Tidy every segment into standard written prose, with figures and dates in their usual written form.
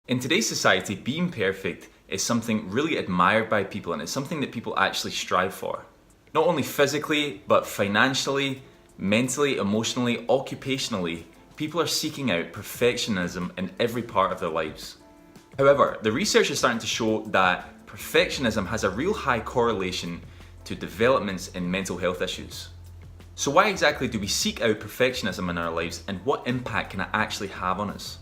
In today's society, being perfect is something really admired by people, and it's something that people actually strive for. Not only physically, but financially, mentally, emotionally, occupationally, people are seeking out perfectionism in every part of their lives. However, the research is starting to show that perfectionism has a real high correlation to developments in mental health issues. So why exactly do we seek out perfectionism in our lives, and what impact can it actually have on us?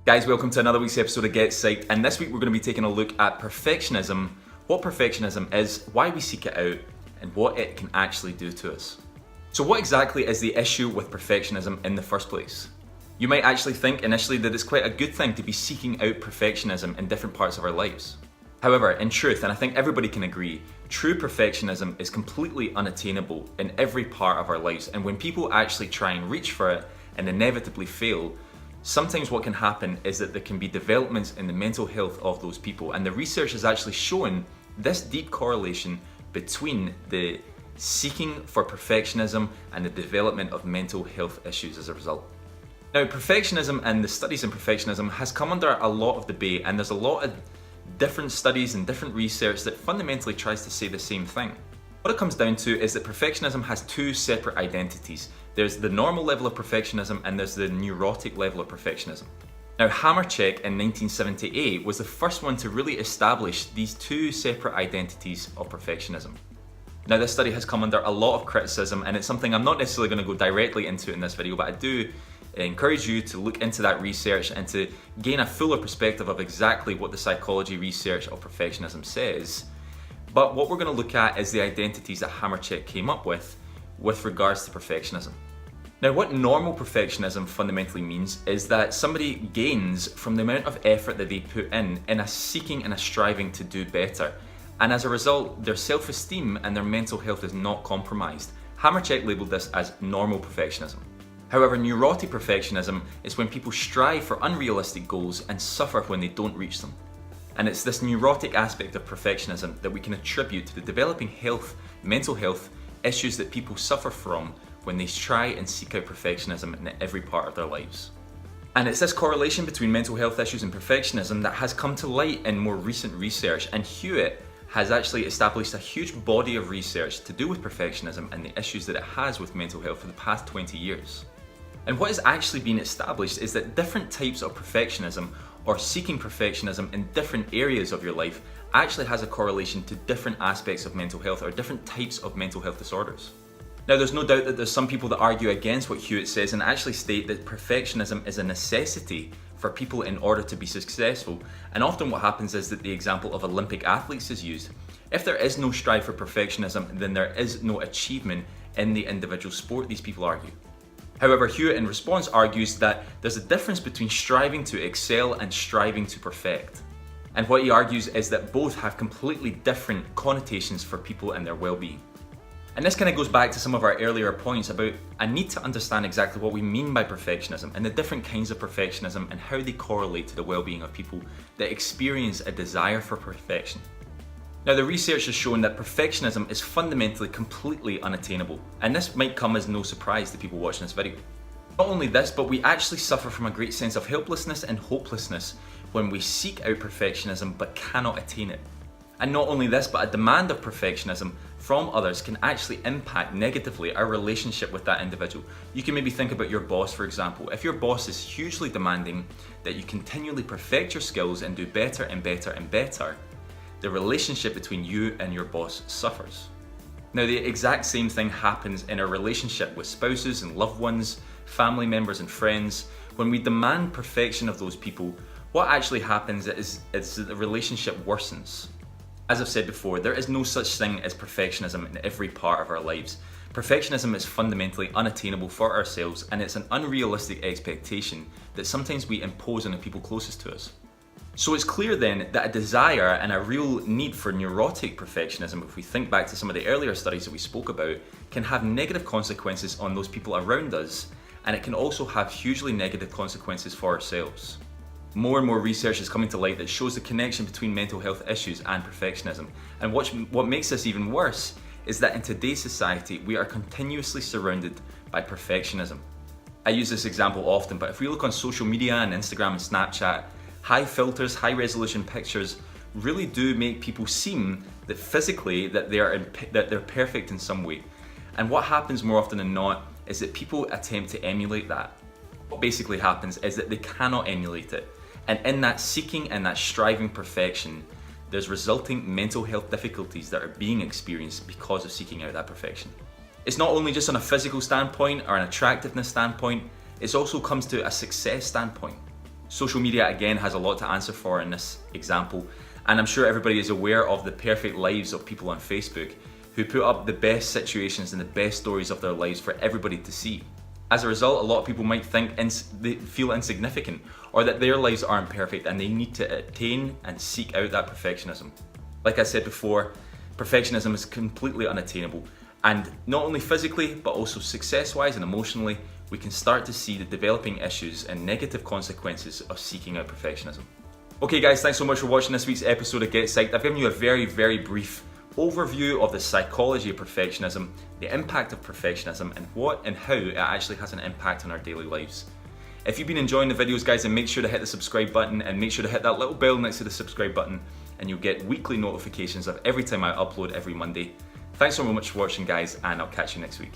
Guys, welcome to another week's episode of GetPsyched, and this week we're going to be taking a look at perfectionism, what perfectionism is, why we seek it out, and what it can actually do to us. So what exactly is the issue with perfectionism in the first place? You might actually think initially that it's quite a good thing to be seeking out perfectionism in different parts of our lives. However, in truth, and I think everybody can agree, true perfectionism is completely unattainable in every part of our lives, and when people actually try and reach for it and inevitably fail, sometimes what can happen is that there can be developments in the mental health of those people, and the research has actually shown this deep correlation between the seeking for perfectionism and the development of mental health issues as a result. Now, perfectionism and the studies in perfectionism has come under a lot of debate, and there's a lot of different studies and different research that fundamentally tries to say the same thing. What it comes down to is that perfectionism has two separate identities. There's the normal level of perfectionism and there's the neurotic level of perfectionism. Now, Hammercheck in 1978 was the first one to really establish these two separate identities of perfectionism. Now, this study has come under a lot of criticism, and it's something I'm not necessarily going to go directly into in this video, but I do encourage you to look into that research and to gain a fuller perspective of exactly what the psychology research of perfectionism says. But what we're going to look at is the identities that Hammercheck came up with regards to perfectionism. Now, what normal perfectionism fundamentally means is that somebody gains from the amount of effort that they put in a seeking and a striving to do better. And as a result, their self-esteem and their mental health is not compromised. Hammercheck labeled this as normal perfectionism. However, neurotic perfectionism is when people strive for unrealistic goals and suffer when they don't reach them. And it's this neurotic aspect of perfectionism that we can attribute to the developing mental health issues that people suffer from when they try and seek out perfectionism in every part of their lives. And it's this correlation between mental health issues and perfectionism that has come to light in more recent research, and Hewitt has actually established a huge body of research to do with perfectionism and the issues that it has with mental health for the past 20 years. And what has actually been established is that different types of perfectionism or seeking perfectionism in different areas of your life actually has a correlation to different aspects of mental health or different types of mental health disorders. Now, there's no doubt that there's some people that argue against what Hewitt says and actually state that perfectionism is a necessity for people in order to be successful. And often what happens is that the example of Olympic athletes is used. If there is no strive for perfectionism, then there is no achievement in the individual sport, these people argue. However, Hewitt in response argues that there's a difference between striving to excel and striving to perfect. And what he argues is that both have completely different connotations for people and their well-being. And this kind of goes back to some of our earlier points about a need to understand exactly what we mean by perfectionism and the different kinds of perfectionism and how they correlate to the well-being of people that experience a desire for perfection. Now, the research has shown that perfectionism is fundamentally completely unattainable, and this might come as no surprise to people watching this video. Not only this, but we actually suffer from a great sense of helplessness and hopelessness when we seek out perfectionism but cannot attain it. And not only this, but a demand of perfectionism from others can actually impact negatively our relationship with that individual. You can maybe think about your boss, for example. If your boss is hugely demanding that you continually perfect your skills and do better and better and better, the relationship between you and your boss suffers. Now, the exact same thing happens in our relationship with spouses and loved ones, family members and friends. When we demand perfection of those people, what actually happens is that the relationship worsens. As I've said before, there is no such thing as perfectionism in every part of our lives. Perfectionism is fundamentally unattainable for ourselves, and it's an unrealistic expectation that sometimes we impose on the people closest to us. So it's clear then that a desire and a real need for neurotic perfectionism, if we think back to some of the earlier studies that we spoke about, can have negative consequences on those people around us, and it can also have hugely negative consequences for ourselves. More and more research is coming to light that shows the connection between mental health issues and perfectionism. And what makes this even worse is that in today's society, we are continuously surrounded by perfectionism. I use this example often, but if we look on social media and Instagram and Snapchat, high filters, high resolution pictures really do make people seem that physically that they're perfect in some way. And what happens more often than not is that people attempt to emulate that. What basically happens is that they cannot emulate it. And in that seeking and that striving perfection, there's resulting mental health difficulties that are being experienced because of seeking out that perfection. It's not only just on a physical standpoint or an attractiveness standpoint, it also comes to a success standpoint. Social media again has a lot to answer for in this example, and I'm sure everybody is aware of the perfect lives of people on Facebook who put up the best situations and the best stories of their lives for everybody to see. As a result, a lot of people might think they feel insignificant or that their lives aren't perfect and they need to attain and seek out that perfectionism. Like I said before, perfectionism is completely unattainable, and not only physically but also success-wise and emotionally, we can start to see the developing issues and negative consequences of seeking out perfectionism. Okay guys, thanks so much for watching this week's episode of Get Psyched. I've given you a very, very brief overview of the psychology of perfectionism, the impact of perfectionism, and what and how it actually has an impact on our daily lives. If you've been enjoying the videos, guys, then make sure to hit the subscribe button and make sure to hit that little bell next to the subscribe button, and you'll get weekly notifications of every time I upload every Monday. Thanks so much for watching, guys, and I'll catch you next week.